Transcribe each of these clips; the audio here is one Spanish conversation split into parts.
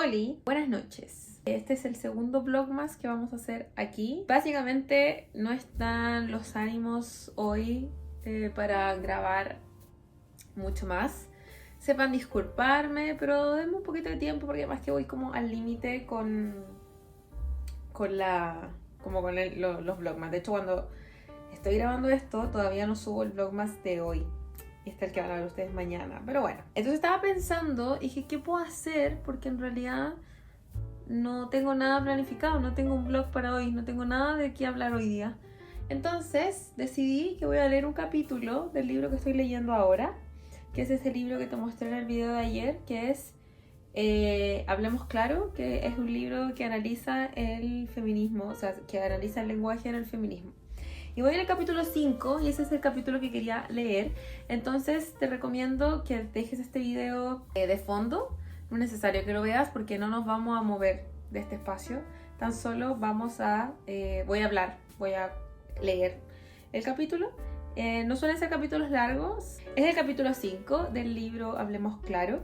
Oli, buenas noches. Este es el segundo vlogmas que vamos a hacer aquí. Básicamente no están los ánimos hoy para grabar mucho más. Sepan disculparme, pero denme un poquito de tiempo porque además que voy como al límite los vlogmas. De hecho, cuando estoy grabando esto, todavía no subo el vlogmas de hoy. Y este es el que van a ver ustedes mañana. Pero bueno, entonces estaba pensando y dije, ¿qué puedo hacer? Porque en realidad no tengo nada planificado, no tengo un vlog para hoy, no tengo nada de qué hablar hoy día. Entonces decidí que voy a leer un capítulo del libro que estoy leyendo ahora, que es ese libro que te mostré en el video de ayer, que es Hablemos Claro, que es un libro que analiza el feminismo, o sea, que analiza el lenguaje en el feminismo. Y voy en el capítulo 5 y ese es el capítulo que quería leer. Entonces te recomiendo que dejes este video de fondo. No es necesario que lo veas porque no nos vamos a mover de este espacio. Tan solo voy a hablar, voy a leer el capítulo. No suelen ser capítulos largos. Es el capítulo 5 del libro Hablemos Claro.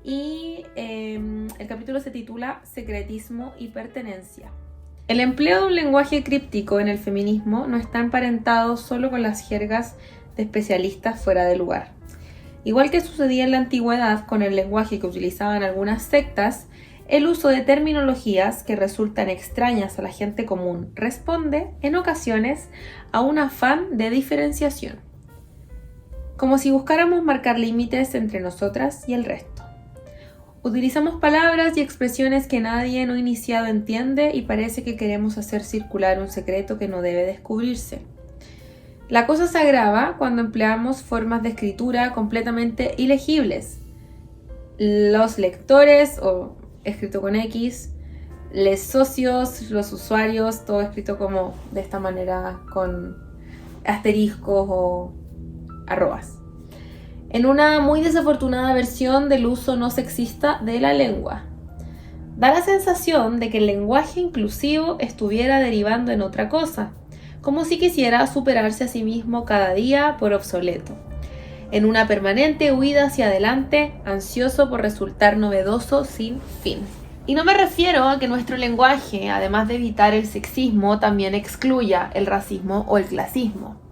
Y el capítulo se titula Secretismo y Pertenencia. El empleo de un lenguaje críptico en el feminismo no está emparentado solo con las jergas de especialistas fuera de lugar. Igual que sucedía en la antigüedad con el lenguaje que utilizaban algunas sectas, el uso de terminologías que resultan extrañas a la gente común responde, en ocasiones, a un afán de diferenciación, como si buscáramos marcar límites entre nosotras y el resto. Utilizamos palabras y expresiones que nadie no iniciado entiende y parece que queremos hacer circular un secreto que no debe descubrirse. La cosa se agrava cuando empleamos formas de escritura completamente ilegibles. Los lectores, o escrito con X, les socios, los usuarios, todo escrito como de esta manera con asteriscos o arrobas. En una muy desafortunada versión del uso no sexista de la lengua. Da la sensación de que el lenguaje inclusivo estuviera derivando en otra cosa, como si quisiera superarse a sí mismo cada día por obsoleto, en una permanente huida hacia adelante, ansioso por resultar novedoso sin fin. Y no me refiero a que nuestro lenguaje, además de evitar el sexismo, también excluya el racismo o el clasismo.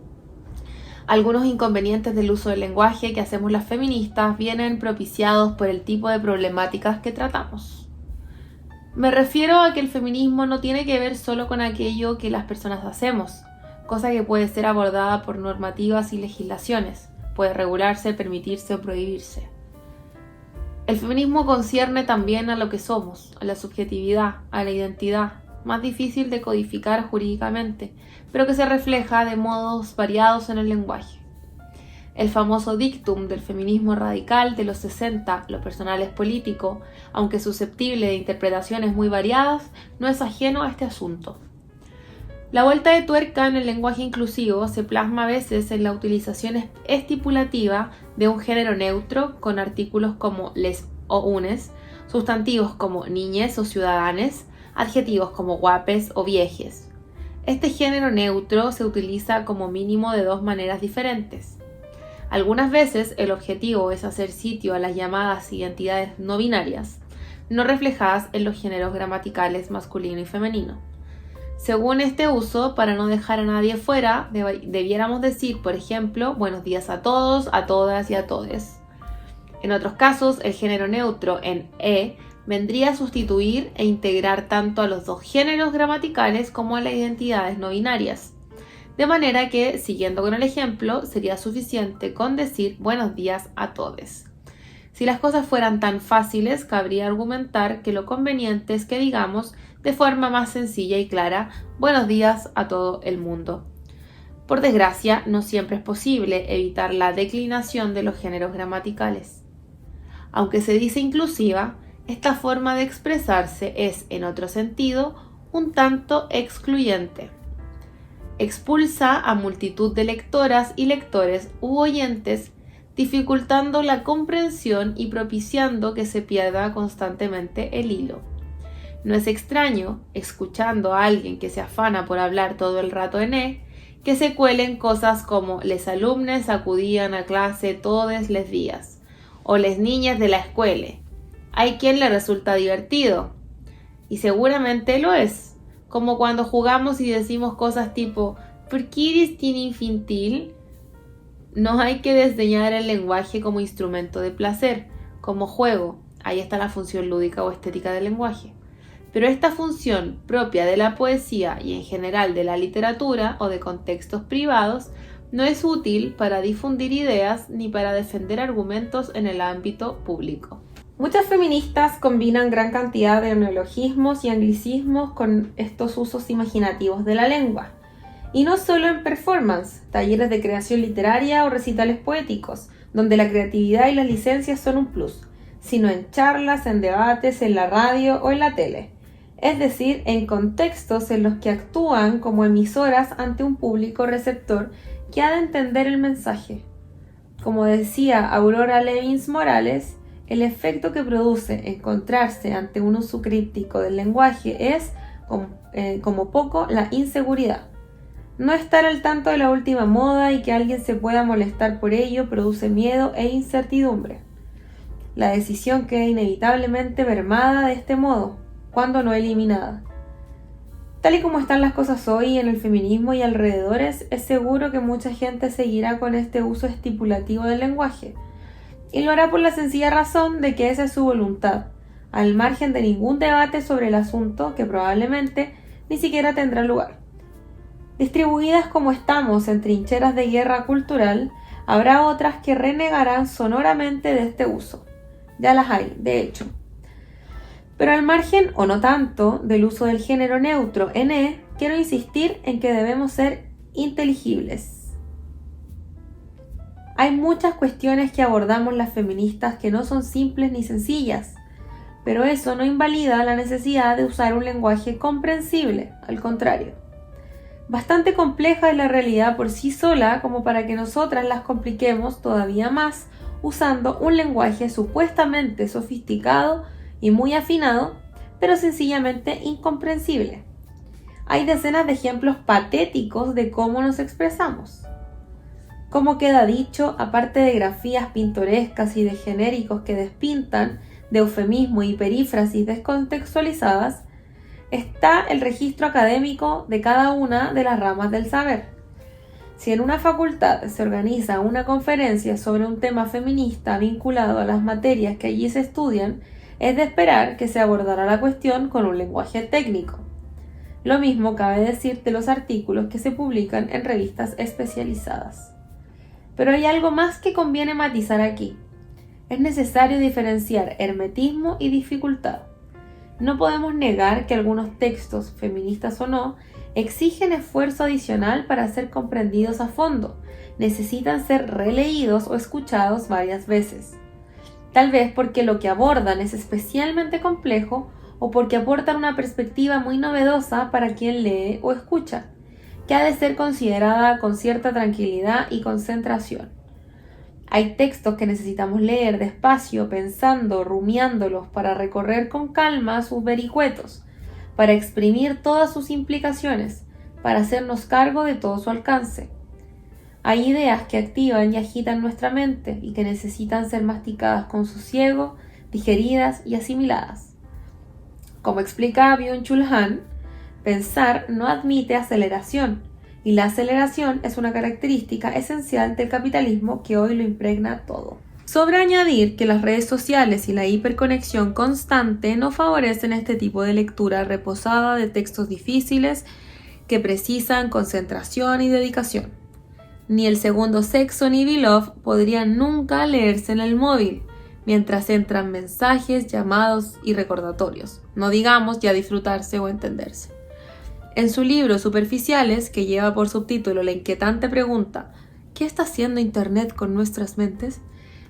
Algunos inconvenientes del uso del lenguaje que hacemos las feministas vienen propiciados por el tipo de problemáticas que tratamos. Me refiero a que el feminismo no tiene que ver solo con aquello que las personas hacemos, cosa que puede ser abordada por normativas y legislaciones, puede regularse, permitirse o prohibirse. El feminismo concierne también a lo que somos, a la subjetividad, a la identidad, más difícil de codificar jurídicamente, pero que se refleja de modos variados en el lenguaje. El famoso dictum del feminismo radical de los 60, lo personal es político, aunque susceptible de interpretaciones muy variadas, no es ajeno a este asunto. La vuelta de tuerca en el lenguaje inclusivo se plasma a veces en la utilización estipulativa de un género neutro con artículos como les o unes, sustantivos como niñes o ciudadanes, adjetivos como guapes o viejes. Este género neutro se utiliza como mínimo de dos maneras diferentes. Algunas veces el objetivo es hacer sitio a las llamadas identidades no binarias, no reflejadas en los géneros gramaticales masculino y femenino. Según este uso, para no dejar a nadie fuera, debiéramos decir, por ejemplo, buenos días a todos, a todas y a todes. En otros casos, el género neutro en vendría a sustituir e integrar tanto a los dos géneros gramaticales como a las identidades no binarias. De manera que, siguiendo con el ejemplo, sería suficiente con decir buenos días a todes. Si las cosas fueran tan fáciles, cabría argumentar que lo conveniente es que digamos de forma más sencilla y clara buenos días a todo el mundo. Por desgracia, no siempre es posible evitar la declinación de los géneros gramaticales. Aunque se dice inclusiva, esta forma de expresarse es, en otro sentido, un tanto excluyente. Expulsa a multitud de lectoras y lectores u oyentes, dificultando la comprensión y propiciando que se pierda constantemente el hilo. No es extraño, escuchando a alguien que se afana por hablar todo el rato que se cuelen cosas como les alumnes acudían a clase todos les días, o les niñas de la escuela, Hay quien le resulta divertido, y seguramente lo es, como cuando jugamos y decimos cosas tipo ¿por qué eres tan infantil? No hay que desdeñar el lenguaje como instrumento de placer, como juego. Ahí está la función lúdica o estética del lenguaje. Pero esta función propia de la poesía y en general de la literatura o de contextos privados no es útil para difundir ideas ni para defender argumentos en el ámbito público. Muchas feministas combinan gran cantidad de neologismos y anglicismos con estos usos imaginativos de la lengua. Y no solo en performance, talleres de creación literaria o recitales poéticos, donde la creatividad y las licencias son un plus, sino en charlas, en debates, en la radio o en la tele. Es decir, en contextos en los que actúan como emisoras ante un público receptor que ha de entender el mensaje. Como decía Aurora Levins Morales, el efecto que produce encontrarse ante un uso críptico del lenguaje es, como poco, la inseguridad. No estar al tanto de la última moda y que alguien se pueda molestar por ello produce miedo e incertidumbre. La decisión queda inevitablemente mermada de este modo, cuando no eliminada. Tal y como están las cosas hoy en el feminismo y alrededores, es seguro que mucha gente seguirá con este uso estipulativo del lenguaje, y lo hará por la sencilla razón de que esa es su voluntad, al margen de ningún debate sobre el asunto que probablemente ni siquiera tendrá lugar. Distribuidas como estamos en trincheras de guerra cultural, habrá otras que renegarán sonoramente de este uso. Ya las hay, de hecho. Pero al margen, o no tanto, del uso del género neutro en quiero insistir en que debemos ser inteligibles. Hay muchas cuestiones que abordamos las feministas que no son simples ni sencillas, pero eso no invalida la necesidad de usar un lenguaje comprensible, al contrario. Bastante compleja es la realidad por sí sola como para que nosotras las compliquemos todavía más usando un lenguaje supuestamente sofisticado y muy afinado, pero sencillamente incomprensible. Hay decenas de ejemplos patéticos de cómo nos expresamos. Como queda dicho, aparte de grafías pintorescas y de genéricos que despintan, de eufemismo y perífrasis descontextualizadas, está el registro académico de cada una de las ramas del saber. Si en una facultad se organiza una conferencia sobre un tema feminista vinculado a las materias que allí se estudian, es de esperar que se abordará la cuestión con un lenguaje técnico. Lo mismo cabe decir de los artículos que se publican en revistas especializadas. Pero hay algo más que conviene matizar aquí. Es necesario diferenciar hermetismo y dificultad. No podemos negar que algunos textos, feministas o no, exigen esfuerzo adicional para ser comprendidos a fondo, necesitan ser releídos o escuchados varias veces. Tal vez porque lo que abordan es especialmente complejo o porque aportan una perspectiva muy novedosa para quien lee o escucha, que ha de ser considerada con cierta tranquilidad y concentración. Hay textos que necesitamos leer despacio, pensando, rumiándolos para recorrer con calma sus vericuetos, para exprimir todas sus implicaciones, para hacernos cargo de todo su alcance. Hay ideas que activan y agitan nuestra mente y que necesitan ser masticadas con sosiego, digeridas y asimiladas. Como explica Byung-Chul Han, pensar no admite aceleración, y la aceleración es una característica esencial del capitalismo que hoy lo impregna todo. Sobra añadir que las redes sociales y la hiperconexión constante no favorecen este tipo de lectura reposada de textos difíciles que precisan concentración y dedicación. Ni El segundo sexo ni Beloved podrían nunca leerse en el móvil, mientras entran mensajes, llamados y recordatorios, no digamos ya disfrutarse o entenderse. En su libro Superficiales, que lleva por subtítulo la inquietante pregunta ¿qué está haciendo Internet con nuestras mentes?,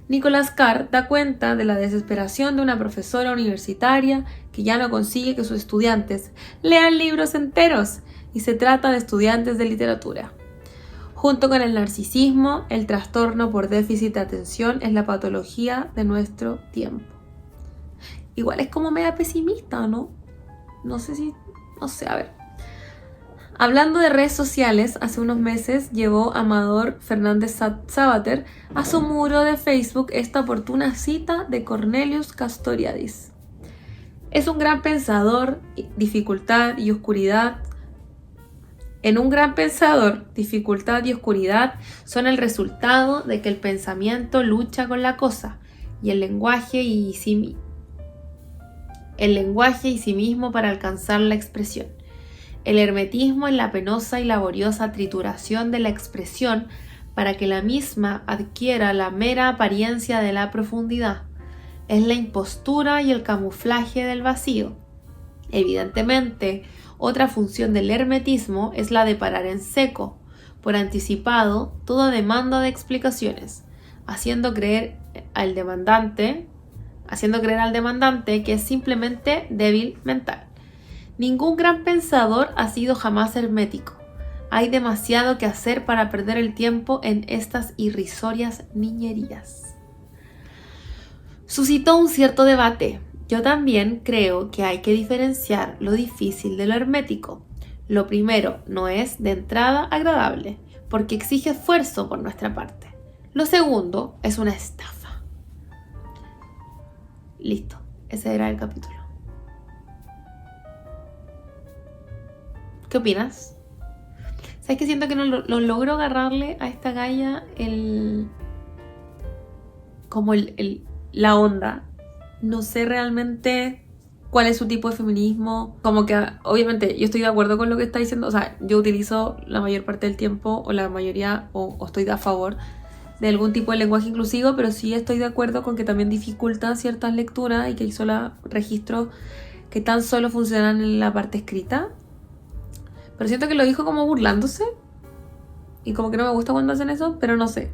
Nicholas Carr da cuenta de la desesperación de una profesora universitaria que ya no consigue que sus estudiantes lean libros enteros, y se trata de estudiantes de literatura. Junto con el narcisismo, el trastorno por déficit de atención es la patología de nuestro tiempo. Igual es como media pesimista, ¿no? No sé, a ver. Hablando de redes sociales, hace unos meses llevó Amador Fernández Sabater a su muro de Facebook esta oportuna cita de Cornelius Castoriadis. Es un gran pensador, dificultad y oscuridad. En un gran pensador, dificultad y oscuridad son el resultado de que el pensamiento lucha con la cosa y el lenguaje y sí mismo para alcanzar la expresión. El hermetismo es la penosa y laboriosa trituración de la expresión para que la misma adquiera la mera apariencia de la profundidad. Es la impostura y el camuflaje del vacío. Evidentemente, otra función del hermetismo es la de parar en seco, por anticipado, toda demanda de explicaciones, haciendo creer al demandante que es simplemente débil mental. Ningún gran pensador ha sido jamás hermético. Hay demasiado que hacer para perder el tiempo en estas irrisorias niñerías. Suscitó un cierto debate. Yo también creo que hay que diferenciar lo difícil de lo hermético. Lo primero no es de entrada agradable, porque exige esfuerzo por nuestra parte. Lo segundo es una estafa. Listo, ese era el capítulo. ¿Qué opinas? ¿Sabes que siento que no logro agarrarle a esta galla la onda? No sé realmente cuál es su tipo de feminismo. Como que obviamente yo estoy de acuerdo con lo que está diciendo. O sea, yo utilizo la mayor parte del tiempo o la mayoría o estoy a favor de algún tipo de lenguaje inclusivo, pero sí estoy de acuerdo con que también dificulta ciertas lecturas y que hay solo registros que tan solo funcionan en la parte escrita. Pero siento que lo dijo como burlándose y como que no me gusta cuando hacen eso, pero no sé.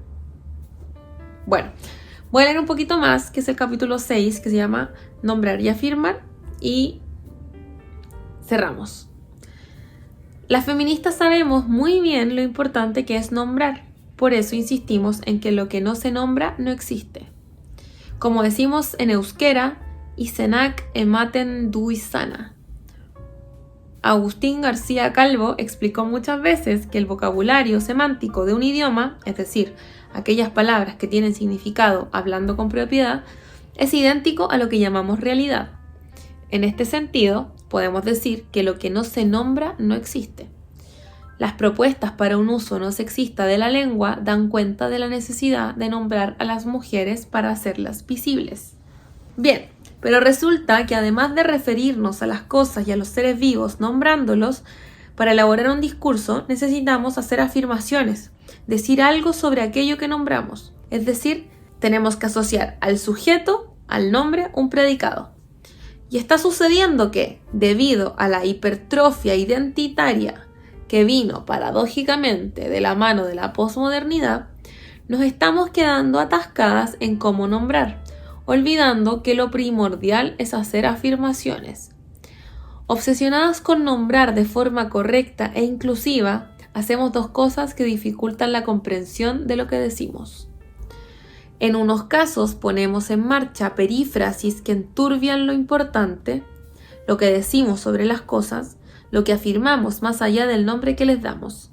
Bueno, voy a leer un poquito más, que es el capítulo 6, que se llama Nombrar y afirmar, y cerramos. Las feministas sabemos muy bien lo importante que es nombrar. Por eso insistimos en que lo que no se nombra no existe. Como decimos en euskera, izenak ematen du izana. Agustín García Calvo explicó muchas veces que el vocabulario semántico de un idioma, es decir, aquellas palabras que tienen significado hablando con propiedad, es idéntico a lo que llamamos realidad. En este sentido, podemos decir que lo que no se nombra no existe. Las propuestas para un uso no sexista de la lengua dan cuenta de la necesidad de nombrar a las mujeres para hacerlas visibles. Bien, pero resulta que además de referirnos a las cosas y a los seres vivos nombrándolos, para elaborar un discurso necesitamos hacer afirmaciones, decir algo sobre aquello que nombramos. Es decir, tenemos que asociar al sujeto, al nombre, un predicado. Y está sucediendo que, debido a la hipertrofia identitaria que vino paradójicamente de la mano de la posmodernidad, nos estamos quedando atascadas en cómo nombrar, olvidando que lo primordial es hacer afirmaciones. Obsesionadas con nombrar de forma correcta e inclusiva, hacemos dos cosas que dificultan la comprensión de lo que decimos. En unos casos ponemos en marcha perífrasis que enturbian lo importante, lo que decimos sobre las cosas, lo que afirmamos más allá del nombre que les damos.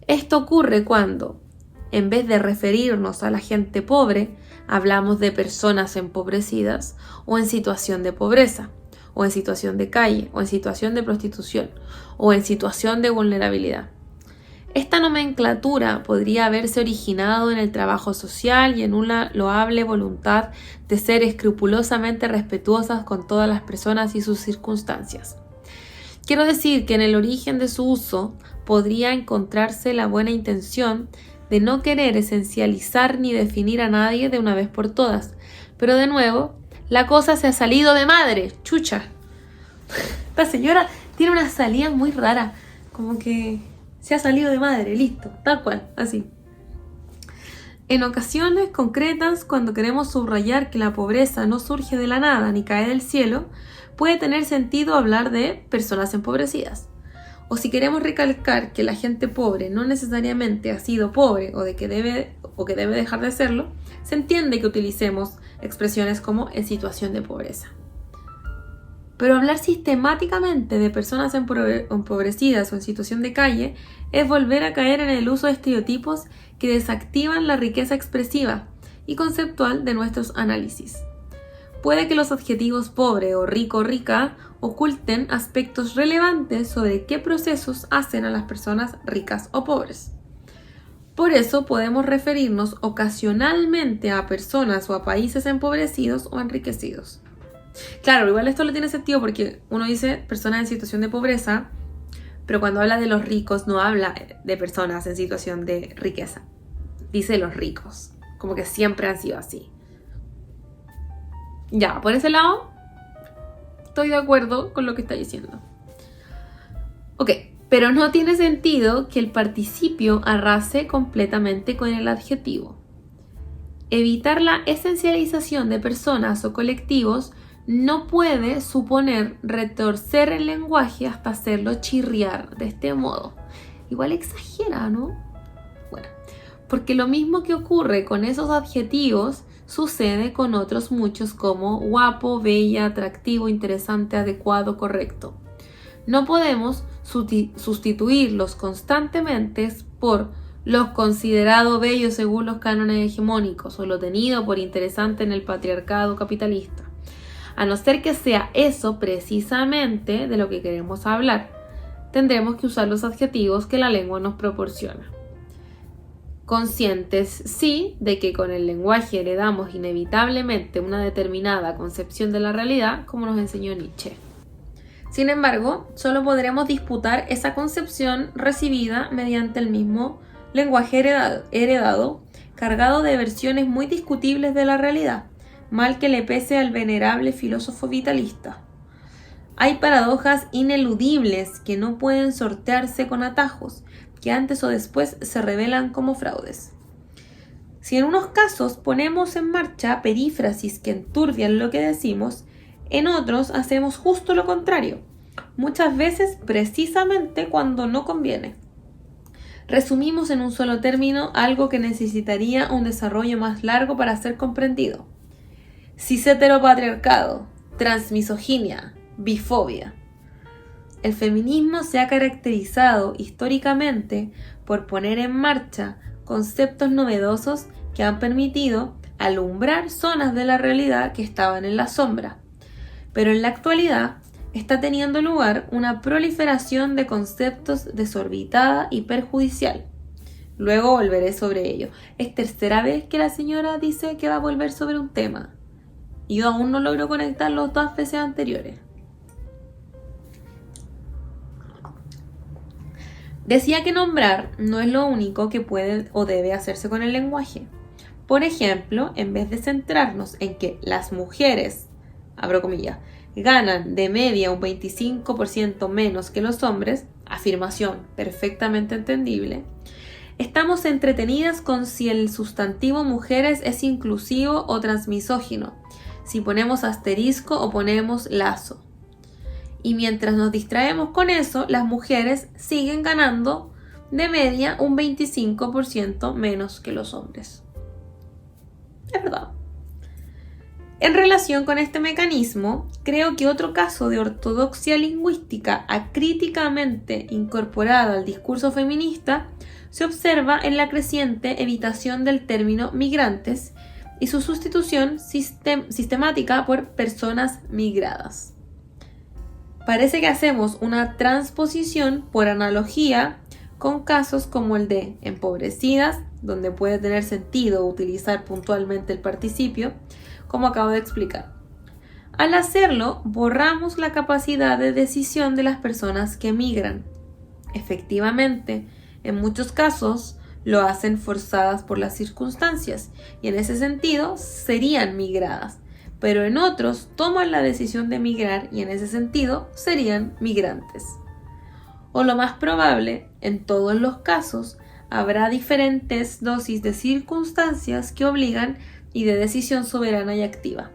Esto ocurre cuando, en vez de referirnos a la gente pobre, hablamos de personas empobrecidas o en situación de pobreza, o en situación de calle, o en situación de prostitución, o en situación de vulnerabilidad. Esta nomenclatura podría haberse originado en el trabajo social y en una loable voluntad de ser escrupulosamente respetuosas con todas las personas y sus circunstancias. Quiero decir que en el origen de su uso podría encontrarse la buena intención de no querer esencializar ni definir a nadie de una vez por todas. Pero de nuevo, la cosa se ha salido de madre, chucha. Esta señora tiene una salida muy rara, como que se ha salido de madre, listo, tal cual, así. En ocasiones concretas, cuando queremos subrayar que la pobreza no surge de la nada ni cae del cielo, puede tener sentido hablar de personas empobrecidas. O si queremos recalcar que la gente pobre no necesariamente ha sido pobre o que debe dejar de serlo, se entiende que utilicemos expresiones como en situación de pobreza. Pero hablar sistemáticamente de personas empobrecidas o en situación de calle es volver a caer en el uso de estereotipos que desactivan la riqueza expresiva y conceptual de nuestros análisis. Puede que los adjetivos pobre o rico o rica oculten aspectos relevantes sobre qué procesos hacen a las personas ricas o pobres. Por eso podemos referirnos ocasionalmente a personas o a países empobrecidos o enriquecidos. Claro, igual esto no tiene sentido porque uno dice personas en situación de pobreza, pero cuando habla de los ricos no habla de personas en situación de riqueza. Dice los ricos, como que siempre han sido así. Ya, por ese lado, estoy de acuerdo con lo que está diciendo. Ok, pero no tiene sentido que el participio arrase completamente con el adjetivo. Evitar la esencialización de personas o colectivos no puede suponer retorcer el lenguaje hasta hacerlo chirriar de este modo. Igual exagera, ¿no? Bueno, porque lo mismo que ocurre con esos adjetivos sucede con otros muchos como guapo, bella, atractivo, interesante, adecuado, correcto. No podemos sustituirlos constantemente por lo considerado bello según los cánones hegemónicos o lo tenido por interesante en el patriarcado capitalista. A no ser que sea eso precisamente de lo que queremos hablar, tendremos que usar los adjetivos que la lengua nos proporciona. Conscientes, sí, de que con el lenguaje heredamos inevitablemente una determinada concepción de la realidad, como nos enseñó Nietzsche. Sin embargo, solo podremos disputar esa concepción recibida mediante el mismo lenguaje heredado, cargado de versiones muy discutibles de la realidad, mal que le pese al venerable filósofo vitalista. Hay paradojas ineludibles que no pueden sortearse con atajos, que antes o después se revelan como fraudes. Si en unos casos ponemos en marcha perífrasis que enturbian lo que decimos, en otros hacemos justo lo contrario, muchas veces precisamente cuando no conviene. Resumimos en un solo término algo que necesitaría un desarrollo más largo para ser comprendido. Cis-heteropatriarcado, transmisoginia, bifobia. El feminismo se ha caracterizado históricamente por poner en marcha conceptos novedosos que han permitido alumbrar zonas de la realidad que estaban en la sombra. Pero en la actualidad está teniendo lugar una proliferación de conceptos desorbitada y perjudicial. Luego volveré sobre ello. Es tercera vez que la señora dice que va a volver sobre un tema. Y yo aún no logro conectar las 2 veces anteriores. Decía que nombrar no es lo único que puede o debe hacerse con el lenguaje. Por ejemplo, en vez de centrarnos en que las mujeres, abro comillas, ganan de media un 25% menos que los hombres, afirmación perfectamente entendible, estamos entretenidas con si el sustantivo mujeres es inclusivo o transmisógino, si ponemos asterisco o ponemos lazo. Y mientras nos distraemos con eso, las mujeres siguen ganando de media un 25% menos que los hombres. Es verdad. En relación con este mecanismo, creo que otro caso de ortodoxia lingüística acríticamente incorporada al discurso feminista se observa en la creciente evitación del término migrantes y su sustitución sistemática por personas migradas. Parece que hacemos una transposición por analogía con casos como el de empobrecidas, donde puede tener sentido utilizar puntualmente el participio, como acabo de explicar. Al hacerlo, borramos la capacidad de decisión de las personas que migran. Efectivamente, en muchos casos lo hacen forzadas por las circunstancias y en ese sentido serían migradas, pero en otros toman la decisión de migrar y en ese sentido serían migrantes. O lo más probable, en todos los casos, habrá diferentes dosis de circunstancias que obligan y de decisión soberana y activa.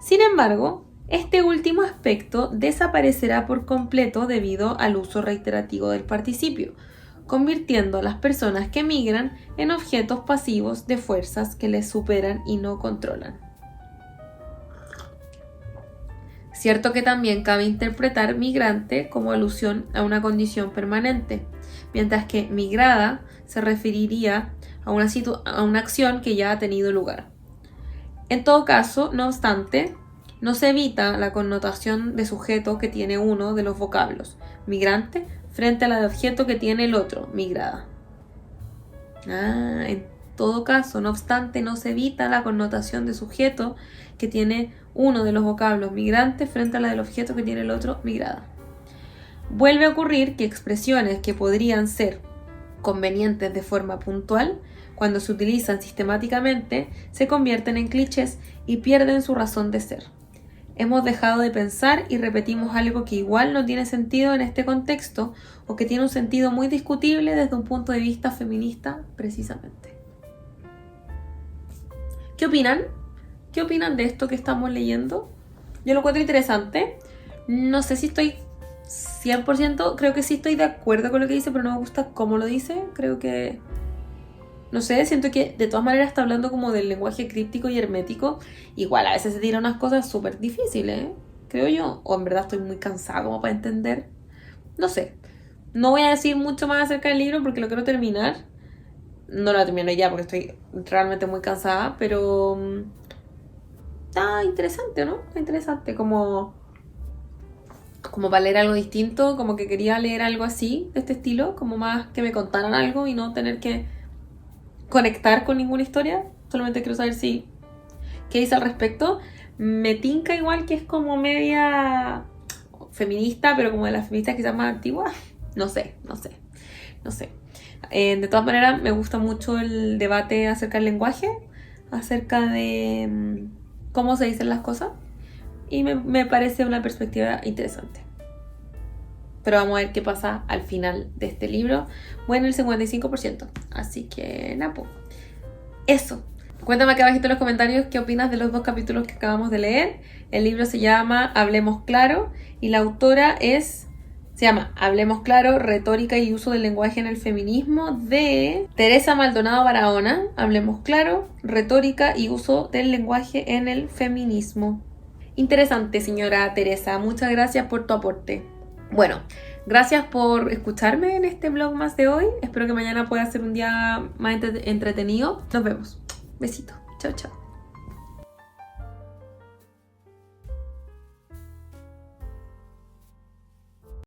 Sin embargo, este último aspecto desaparecerá por completo debido al uso reiterativo del participio, convirtiendo a las personas que migran en objetos pasivos de fuerzas que les superan y no controlan. Cierto que también cabe interpretar migrante como alusión a una condición permanente, mientras que migrada se referiría a una acción que ya ha tenido lugar. En todo caso, no obstante, no se evita la connotación de sujeto que tiene uno de los vocablos, migrante, frente a la de objeto que tiene el otro, migrada. En todo caso, no obstante, no se evita la connotación de sujeto que tiene uno de los vocablos, migrante, frente a la del objeto que tiene el otro, migrada. Vuelve a ocurrir que expresiones que podrían ser convenientes de forma puntual, cuando se utilizan sistemáticamente, se convierten en clichés y pierden su razón de ser. Hemos dejado de pensar y repetimos algo que igual no tiene sentido en este contexto o que tiene un sentido muy discutible desde un punto de vista feminista, precisamente. ¿Qué opinan? ¿Qué opinan de esto que estamos leyendo? Yo lo encuentro interesante. No sé si estoy 100%, creo que sí estoy de acuerdo con lo que dice, pero no me gusta cómo lo dice. Creo que... no sé, siento que de todas maneras está hablando como del lenguaje críptico y hermético. Igual a veces se tira unas cosas súper difíciles, creo yo. O en verdad estoy muy cansada como para entender. No sé. No voy a decir mucho más acerca del libro porque lo quiero terminar. No lo termino ya porque estoy realmente muy cansada, pero... está interesante, ¿no? Está interesante como para leer algo distinto, como que quería leer algo así, de este estilo, como más que me contaran algo y no tener que conectar con ninguna historia. Solamente quiero saber qué dice al respecto. Me tinca igual que es como media feminista, pero como de las feministas quizás más antiguas. No sé. De todas maneras, me gusta mucho el debate acerca del lenguaje, acerca de cómo se dicen las cosas, y me parece una perspectiva interesante. Pero vamos a ver qué pasa al final de este libro. Bueno, el 55%. Así que nada, pues. Eso. Cuéntame acá abajito en los comentarios qué opinas de los 2 capítulos que acabamos de leer. El libro se llama Hablemos Claro y la autora se llama Hablemos Claro, Retórica y Uso del Lenguaje en el Feminismo, de Teresa Maldonado Barahona. Hablemos Claro, Retórica y Uso del Lenguaje en el Feminismo. Interesante, señora Teresa. Muchas gracias por tu aporte. Bueno, gracias por escucharme en este vlog más de hoy. Espero que mañana pueda ser un día más entretenido. Nos vemos. Besito. Chao, chao.